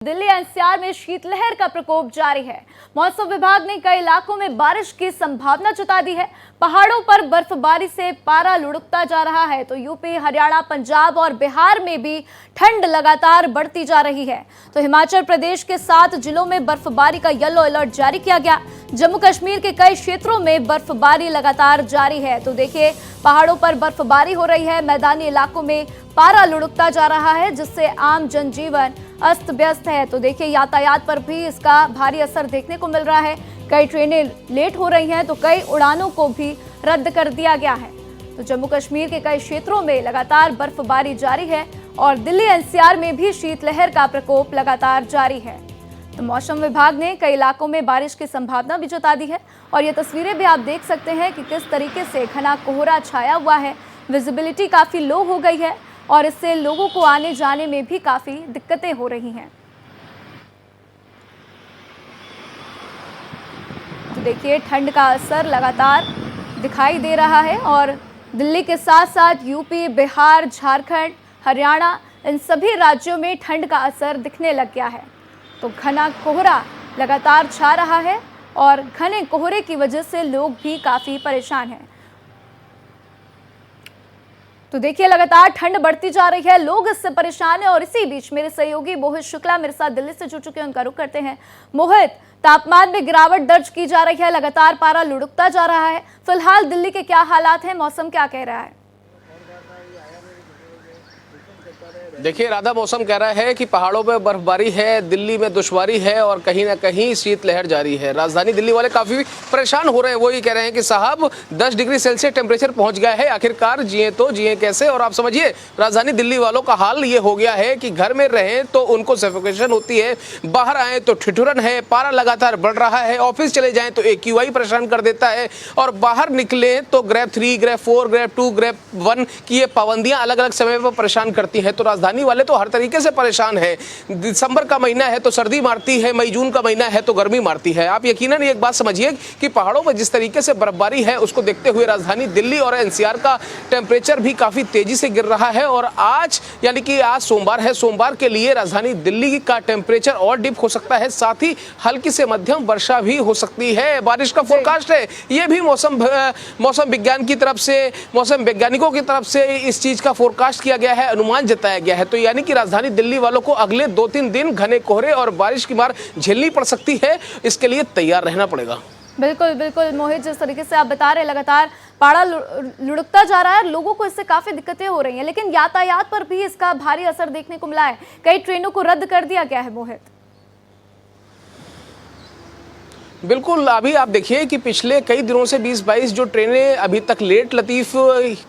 Delhi NCR में शीतलहर का प्रकोप जारी है। मौसम विभाग ने कई इलाकों में बारिश की संभावना जता दी है। पहाड़ों पर बर्फबारी से पारा लुढ़कता जा रहा है, तो यूपी, हरियाणा, पंजाब और बिहार में भी ठंड लगातार बढ़ती जा रही है। तो हिमाचल प्रदेश के 7 जिलों में बर्फबारी का येलो अलर्ट जारी किया गया। जम्मू कश्मीर के कई क्षेत्रों में बर्फबारी लगातार जारी है। तो देखिए, पहाड़ों पर बर्फबारी हो रही है, मैदानी इलाकों में पारा लुढ़कता जा रहा है, जिससे आम जनजीवन अस्त व्यस्त है। तो देखिए, यातायात पर भी इसका भारी असर देखने को मिल रहा है। कई ट्रेनें लेट हो रही हैं, तो कई उड़ानों को भी रद्द कर दिया गया है। तो जम्मू कश्मीर के कई क्षेत्रों में लगातार बर्फबारी जारी है और दिल्ली एनसीआर में भी शीतलहर का प्रकोप लगातार जारी है। तो मौसम विभाग ने कई इलाकों में बारिश की संभावना भी जता दी है और ये तस्वीरें भी आप देख सकते हैं कि किस तरीके से घना कोहरा छाया हुआ है। विजिबिलिटी काफ़ी लो हो गई है और इससे लोगों को आने जाने में भी काफ़ी दिक्कतें हो रही हैं। तो देखिए, ठंड का असर लगातार दिखाई दे रहा है और दिल्ली के साथ साथ यूपी, बिहार, झारखंड, हरियाणा, इन सभी राज्यों में ठंड का असर दिखने लग गया है। तो घना कोहरा लगातार छा रहा है और घने कोहरे की वजह से लोग भी काफ़ी परेशान हैं। तो देखिए, लगातार ठंड बढ़ती जा रही है, लोग इससे परेशान हैं और इसी बीच मेरे सहयोगी मोहित शुक्ला मेरे साथ दिल्ली से जुड़ चुके हैं। उनका रुख करते हैं। मोहित, तापमान में गिरावट दर्ज की जा रही है, लगातार पारा लुढ़कता जा रहा है। फिलहाल दिल्ली के क्या हालात हैं, मौसम क्या कह रहा है? देखिए राधा, मौसम कह रहा है कि पहाड़ों में बर्फबारी है, दिल्ली में दुश्वारी है और कहीं ना कहीं शीतलहर जारी है। राजधानी दिल्ली वाले काफ़ी परेशान हो रहे हैं। वो ये कह रहे हैं कि साहब 10 डिग्री सेल्सियस टेम्परेचर पहुंच गया है, आखिरकार जिए तो जिए कैसे। और आप समझिए, राजधानी दिल्ली वालों का हाल ये हो गया है कि घर में रहें तो उनको सफोकेशन होती है, बाहर आए तो ठिठुरन है, पारा लगातार बढ़ रहा है, ऑफिस चले जाएँ तो AQI परेशान कर देता है और बाहर निकले तो ग्रेड 3, ग्रेड 4, ग्रेड 2, ग्रेड 1 की ये पाबंदियाँ अलग अलग समय पर परेशान करती हैं। तो राजधानी वाले तो हर तरीके से परेशान है। दिसंबर का महीना है तो सर्दी मारती है, मई जून का महीना है तो गर्मी मारती है। आप यकीनन एक बात समझिए कि पहाड़ों में जिस तरीके से बर्फबारी है, उसको देखते हुए राजधानी दिल्ली और NCR का टेम्परेचर भी काफी तेजी से गिर रहा है। और आज यानी कि आज सोमवार है, सोमवार के लिए राजधानी दिल्ली का टेम्परेचर और डिप हो सकता है, साथ ही हल्की से मध्यम वर्षा भी हो सकती है। बारिश का फोरकास्ट है, ये भी मौसम विज्ञान की तरफ से, मौसम वैज्ञानिकों की तरफ से इस चीज का फोरकास्ट किया गया है, अनुमान जताया गया है। तो यानी कि राजधानी दिल्ली वालों को अगले 2-3 दिन घने कोहरे और बारिश की मार झेलनी पड़ सकती है। इसके लिए तैयार रहना पड़ेगा। बिल्कुल बिल्कुल मोहित, जिस तरीके से आप बता रहे हैं, लगातार पारा लुढ़कता जा रहा है, लोगों को इससे काफी दिक्कतें हो रही हैं, लेकिन यातायात पर भी इसका भारी असर देखने को मिला है। कई ट्रेनों को रद्द कर दिया गया है। मोहित, बिल्कुल, अभी आप देखिए कि पिछले कई दिनों से 20-22 जो ट्रेनें अभी तक लेट लतीफ़ी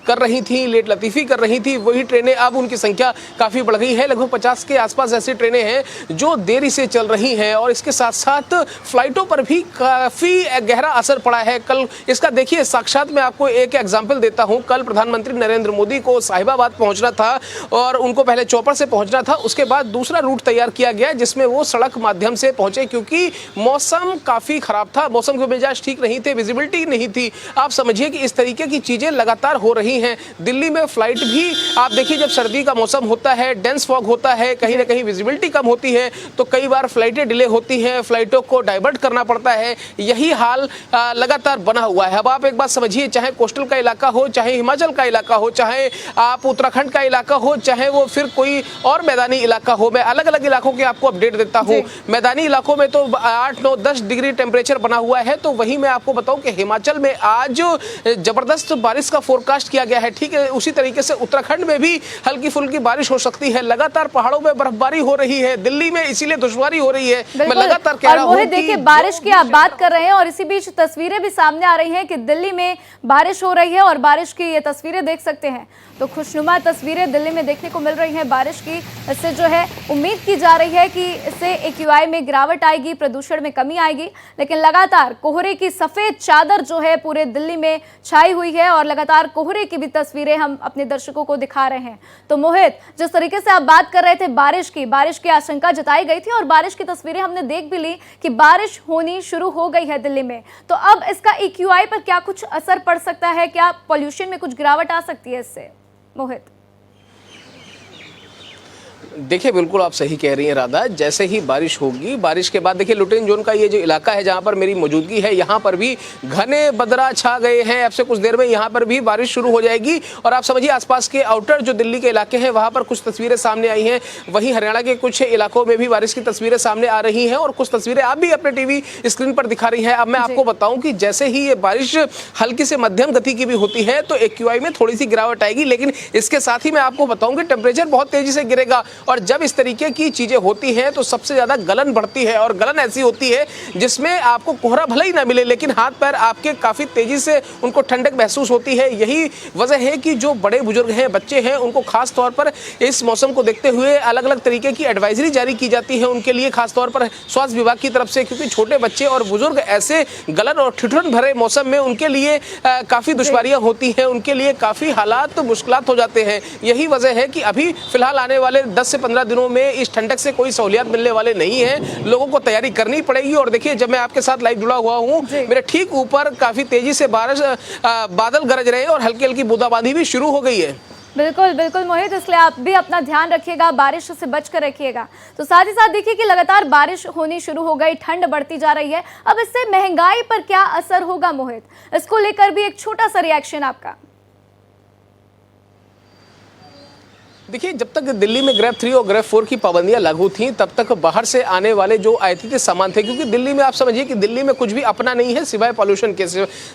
कर रही थी, वही ट्रेनें अब उनकी संख्या काफ़ी बढ़ गई है। लगभग 50 के आसपास ऐसी ट्रेनें हैं जो देरी से चल रही हैं और इसके साथ साथ फ्लाइटों पर भी काफ़ी गहरा असर पड़ा है। कल इसका देखिए, साक्षात मैं आपको एक एग्जाम्पल देता हूँ। कल प्रधानमंत्री नरेंद्र मोदी को साहिबाबाद पहुँचना था और उनको पहले चौपर से पहुँचना था, उसके बाद दूसरा रूट तैयार किया गया जिसमें वो सड़क माध्यम से पहुँचे, क्योंकि मौसम काफ़ी खराब था, मौसम के मिजाज ठीक नहीं थे, विजिबिलिटी नहीं थी। आप समझिए कि इस तरीके की चीजें लगातार हो रही हैं। दिल्ली में फ्लाइट भी आप देखिए, जब सर्दी का मौसम होता है, डेंस फॉग होता है, कहीं ना कहीं विजिबिलिटी कम होती है, तो कई बार फ्लाइटें डिले होती हैं, फ्लाइटों को डाइवर्ट करना पड़ता है। यही हाल लगातार बना हुआ है। अब आप एक बात समझिए, चाहे कोस्टल का इलाका हो, चाहे हिमाचल का इलाका हो, चाहे आप उत्तराखंड का इलाका हो, चाहे वो फिर कोई और मैदानी इलाका हो, मैं अलग अलग इलाकों के आपको अपडेट देता हूँ। मैदानी इलाकों में तो 8, 9, 10 डिग्री टेम्परेचर बना हुआ है। तो वहीं मैं आपको बताऊं कि हिमाचल में आज जबरदस्त बारिश का फोरकास्ट किया गया है। ठीक है, उसी तरीके से उत्तराखंड में भी हल्की फुल्की बारिश हो सकती है। लगातार पहाड़ों में बर्फबारी हो रही है, दिल्ली में इसीलिए दुश्वारी हो रही है। मैं लगातार कह रहा हूं। देखिए, बारिश की आप बात कर रहे हैं और इसी बीच तस्वीरें भी सामने आ रही हैं कि दिल्ली में बारिश हो रही है और बारिश की ये तस्वीरें देख सकते हैं। तो खुशनुमा तस्वीरें दिल्ली में देखने को मिल रही हैं बारिश की। इससे जो है उम्मीद की जा रही है कि इससे AQI में गिरावट आएगी, प्रदूषण में कमी आएगी, लेकिन लगातार कोहरे की सफेद चादर जो है पूरे दिल्ली में छाई हुई है और लगातार कोहरे की भी तस्वीरें हम अपने दर्शकों को दिखा रहे हैं। तो मोहित, जिस तरीके से आप बात कर रहे थे बारिश की आशंका जताई गई थी और बारिश की तस्वीरें हमने देख भी ली कि बारिश होनी शुरू हो गई है दिल्ली में। तो अब इसका AQI पर क्या कुछ असर पड़ सकता है? क्या पॉल्यूशन में कुछ गिरावट आ सकती है इससे? मोहित, देखिए बिल्कुल आप सही कह रही हैं राधा। जैसे ही बारिश होगी, बारिश के बाद देखिए लुटेन जोन का ये जो इलाका है जहाँ पर मेरी मौजूदगी है, यहाँ पर भी घने बदरा छा गए हैं। अब से कुछ देर में यहाँ पर भी बारिश शुरू हो जाएगी और आप समझिए आसपास के आउटर जो दिल्ली के इलाके हैं वहाँ पर कुछ तस्वीरें सामने आई हैं। वहीं हरियाणा के कुछ इलाकों में भी बारिश की तस्वीरें सामने आ रही हैं और कुछ तस्वीरें आप भी अपने टीवी स्क्रीन पर दिखा रही हैं। अब मैं आपको बताऊं कि जैसे ही ये बारिश हल्की से मध्यम गति की भी होती है तो एक्यूआई में थोड़ी सी गिरावट आएगी, लेकिन इसके साथ ही मैं आपको बताऊं कि टेम्परेचर बहुत तेजी से गिरेगा। और जब इस तरीके की चीजें होती हैं तो सबसे ज्यादा गलन बढ़ती है और गलन ऐसी होती है जिसमें आपको कोहरा भले ही ना मिले लेकिन हाथ पैर आपके काफी तेजी से उनको ठंडक महसूस होती है। यही वजह है कि जो बड़े बुजुर्ग हैं, बच्चे हैं, उनको खास तौर पर इस मौसम को देखते हुए अलग अलग तरीके की एडवाइजरी जारी की जाती है उनके लिए, खास तौर पर स्वास्थ्य विभाग की तरफ से, क्योंकि छोटे बच्चे और बुजुर्ग ऐसे गलन और ठिठुरन भरे मौसम में उनके लिए काफी दुश्वारियां होती हैं, उनके लिए काफी हालात मुश्किलात हो जाते हैं। यही वजह है कि अभी फिलहाल आने वाले 10 से 15 दिनों में इस ठंडक से कोई सहूलियत मिलने वाले नहीं है। लोगों को तैयारी करनी पड़ेगी। और देखिए जब मैं आपके साथ लाइव जुड़ा हुआ हूँ, मेरे ठीक ऊपर काफी तेजी से बादल गरज रहे हैं और हल्की हल्की बूंदाबांदी भी शुरू हो गई है। बिल्कुल बिल्कुल मोहित, इसलिए आप भी अपना ध्यान रखिएगा, बारिश से बच कर रखिएगा। तो साथ ही साथ देखिए कि लगातार बारिश होनी शुरू हो गई, ठंड बढ़ती जा रही है। अब इससे महंगाई पर क्या असर होगा मोहित, इसको लेकर भी एक छोटा सा रिएक्शन आपका। देखिए जब तक दिल्ली में ग्रेप 3 और ग्रेप 4 की पाबंदियां लागू थी तब तक बाहर से आने वाले जो आयातित सामान थे, क्योंकि दिल्ली में आप समझिए कि दिल्ली में कुछ भी अपना नहीं है सिवाय पॉल्यूशन के।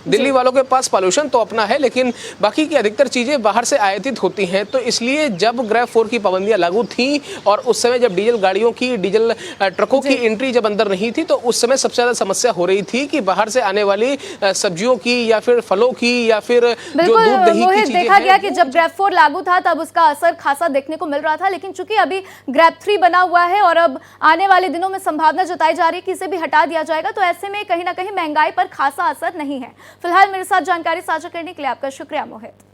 दिल्ली वालों के पास पॉल्यूशन तो अपना है लेकिन बाकी की अधिकतर चीज़ें बाहर से आयातित होती हैं। तो इसलिए जब ग्रेप 4 की पाबंदियां लागू थी और उस समय जब डीजल गाड़ियों की, डीजल ट्रकों की एंट्री जब अंदर नहीं थी तो उस समय सबसे ज़्यादा समस्या हो रही थी कि बाहर से आने वाली सब्जियों की या फिर फलों की या फिर जो दूध दही की चीजें देखा गया कि जब ग्रेप 4 लागू था तब उसका असर खासा देखने को मिल रहा था, लेकिन चूंकि अभी ग्रेप 3 बना हुआ है और अब आने वाले दिनों में संभावना जताई जा रही है कि इसे भी हटा दिया जाएगा, तो ऐसे में कहीं ना कहीं महंगाई पर खासा असर नहीं है। फिलहाल मेरे साथ जानकारी साझा करने के लिए आपका शुक्रिया मोहित।